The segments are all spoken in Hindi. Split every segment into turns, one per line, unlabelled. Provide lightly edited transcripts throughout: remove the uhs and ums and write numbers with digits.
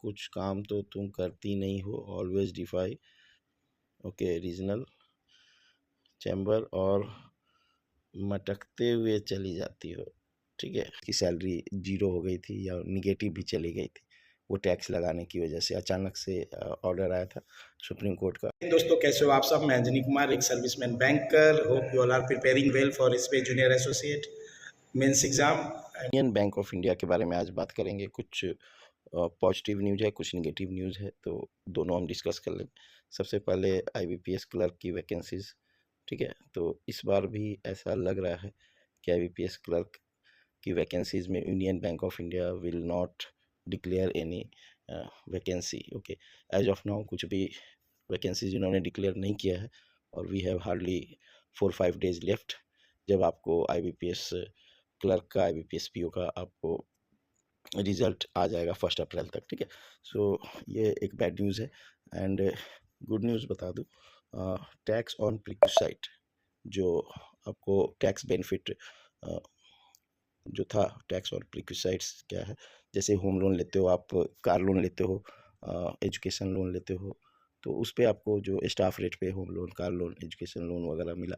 कुछ काम तो तुम करती नहीं हो, always defy okay regional chamber और मटकते हुए चली जाती हो। ठीक है, की सैलरी जीरो हो गई थी या निगेटिव भी चली गई थी, वो टैक्स लगाने की वजह से अचानक से ऑर्डर आया था सुप्रीम कोर्ट का।
दोस्तों कैसे हो आप सब। मैं अंजनी कुमार, एक serviceman banker. Hope you all are preparing well for SBI junior associate mains exam.
Union Bank of India के बारे में आज बात करेंगे। कुछ पॉजिटिव न्यूज़ है, कुछ निगेटिव न्यूज़ है, तो दोनों हम डिस्कस कर लेंगे। सबसे पहले आईबीपीएस क्लर्क की वैकेंसीज। ठीक है, तो इस बार भी ऐसा लग रहा है कि आईबीपीएस क्लर्क की वैकेंसीज में Union Bank of India will not declare any vacancy. Okay, as of now कुछ भी वैकेंसीज इन्होंने डिक्लेयर नहीं किया है और we have hardly 4-5 days left जब आपको आईबीपीएस क्लर्क का, आईबीपीएस पीओ का आपको रिजल्ट आ जाएगा 1 अप्रैल तक। ठीक है, सो ये एक बैड न्यूज़ है। एंड गुड न्यूज़ बता दूँ, टैक्स ऑन प्रीक्विसाइट, जो आपको टैक्स बेनिफिट जो था, टैक्स और प्रीक्विसाइट्स क्या है, जैसे होम लोन लेते हो आप, कार लोन लेते हो, एजुकेशन लोन लेते हो, तो उस पर आपको जो स्टाफ रेट पे home loan, car loan, education loan वगैरह मिला,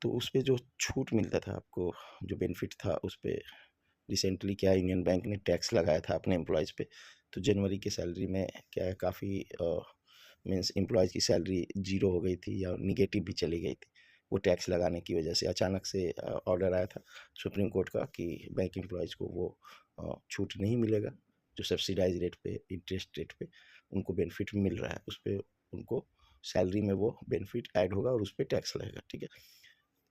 तो उस पर जो छूट मिलता था आपको, जो बेनिफिट था, उस पर रिसेंटली क्या यूनियन बैंक ने टैक्स लगाया था अपने एम्प्लॉयज़ पे। तो जनवरी की सैलरी में क्या है, काफ़ी मीन्स एम्प्लॉयज़ की सैलरी जीरो हो गई थी या निगेटिव भी चली गई थी, वो टैक्स लगाने की वजह से। अचानक से ऑर्डर आया था सुप्रीम कोर्ट का कि बैंक एम्प्लॉयज़ को वो छूट नहीं मिलेगा, जो सब्सिडाइज रेट पे, इंटरेस्ट रेट पे उनको बेनिफिट मिल रहा है, उस पर उनको सैलरी में वो बेनिफिट ऐड होगा और उस पर टैक्स लगेगा। ठीक है,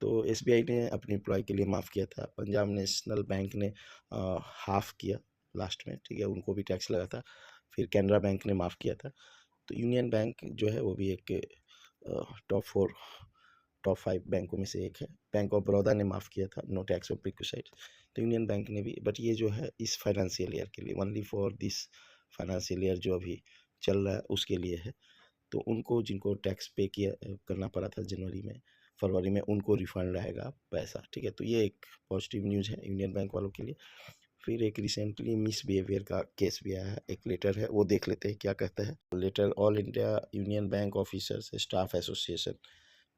तो एसबीआई ने अपने एम्प्लॉय के लिए माफ़ किया था, पंजाब नेशनल बैंक ने हाफ किया लास्ट में। ठीक है, उनको भी टैक्स लगा था, फिर कैनरा बैंक ने माफ़ किया था। तो यूनियन बैंक जो है वो भी एक टॉप 5 बैंकों में से एक है। बैंक ऑफ बड़ौदा ने माफ़ किया था, नो टैक्स ऑफ प्रीक्विसाइट। तो यूनियन बैंक ने भी, बट ये जो है इस फाइनेंशियल ईयर के लिए, only for this financial year जो अभी चल रहा है उसके लिए है। तो उनको जिनको टैक्स पे किया करना पड़ा था जनवरी में, फरवरी में, उनको रिफंड रहेगा पैसा। ठीक है, तो ये एक पॉजिटिव न्यूज़ है यूनियन बैंक वालों के लिए। फिर एक रिसेंटली मिस बिहेवियर का केस भी आया है, एक लेटर है, वो देख लेते हैं क्या कहता है। Letter All India Union Bank Officers Staff Association,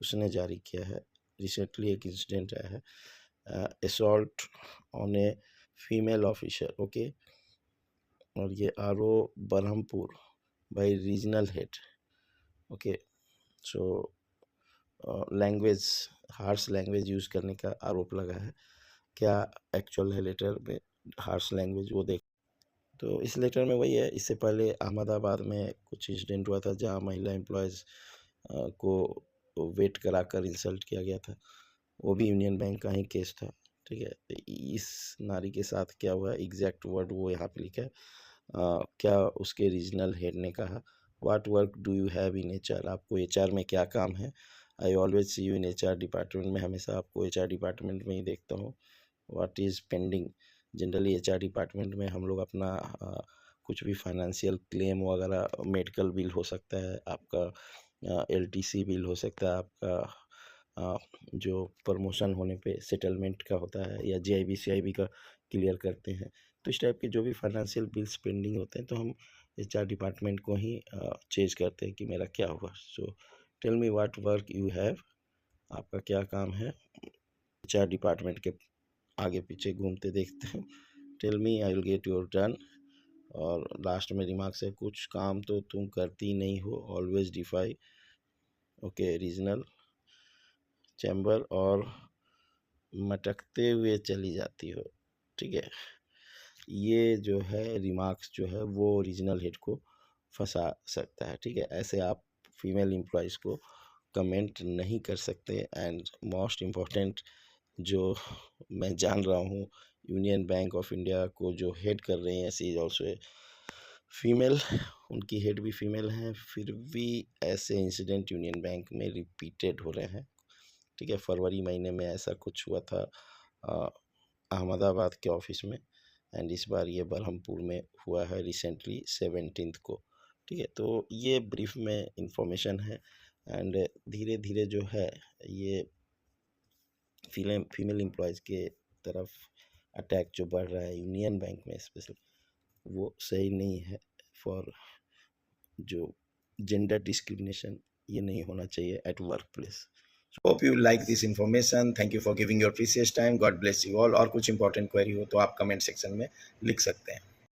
उसने जारी किया है। रिसेंटली एक इंसिडेंट आया है, assault on a female officer. Okay, और ये RO Berhampur by regional head. Okay, so language, harsh language use करने का आरोप लगा है। क्या एक्चुअल है लेटर में हार्श लैंग्वेज, वो देख। तो इस लेटर में वही है, इससे पहले अहमदाबाद में कुछ इंसिडेंट हुआ था जहां महिला एम्प्लॉयज़ को वेट कराकर इंसल्ट किया गया था, वो भी यूनियन बैंक का ही केस था। ठीक है, तो इस नारी के साथ क्या हुआ, एग्जैक्ट वर्ड वो यहाँ पे लिखा है। क्या उसके रीजनल हेड ने कहा, what work do you have in HR, आपको एचआर में क्या काम है। I always see you in HR department, में हमेशा आपको एचआर डिपार्टमेंट में ही देखता हूँ। What is pending, generally HR department में हम लोग अपना कुछ भी फाइनेंशियल क्लेम वगैरह, मेडिकल बिल हो सकता है आपका, एलटीसी बिल हो सकता है आपका, जो प्रमोशन होने पे सेटलमेंट का होता है, या जेआईबी सीआईबी का क्लियर करते हैं। तो इस टाइप के जो भी फाइनेंशियल बिल्स पेंडिंग होते हैं, तो हम एचआर डिपार्टमेंट को ही चेज करते हैं कि मेरा क्या हुआ। So tell me what work you have, आपका क्या काम है। एचआर डिपार्टमेंट के आगे पीछे घूमते देखते हैं, tell me I will get your done. और लास्ट में रिमार्क्स है, कुछ काम तो तुम करती नहीं हो, always defy okay regional chamber और मटकते हुए चली जाती हो। ठीक है, ये जो है रिमार्क्स जो है वो रीजनल हेड को फंसा सकता है। ठीक है, ऐसे आप फीमेल एम्प्लॉयज़ को कमेंट नहीं कर सकते। एंड मोस्ट इम्पॉर्टेंट, जो मैं जान रहा हूँ, यूनियन बैंक ऑफ इंडिया को जो हेड कर रही हैं, सी इज़ ऑल्सो ए फीमेल, उनकी हेड भी फीमेल हैं, फिर भी ऐसे इंसिडेंट यूनियन बैंक में रिपीटेड हो रहे हैं। ठीक है, फरवरी महीने में ऐसा कुछ हुआ था अहमदाबाद के ऑफिस में, एंड इस बार ये बरहमपुर में हुआ है रिसेंटली 17 को। ठीक है, तो ये ब्रीफ में इंफॉर्मेशन है। एंड धीरे धीरे जो है ये फीमेल एम्प्लॉयज़ के तरफ अटैक जो बढ़ रहा है यूनियन बैंक में स्पेशली, वो सही नहीं है। फॉर जो जेंडर डिस्क्रिमिनेशन ये नहीं होना चाहिए at work place.
Hope you like this information. Thank you for giving your precious time. God bless you all. और कुछ इंपॉर्टेंट क्वेरी हो तो आप कमेंट सेक्शन में लिख सकते हैं।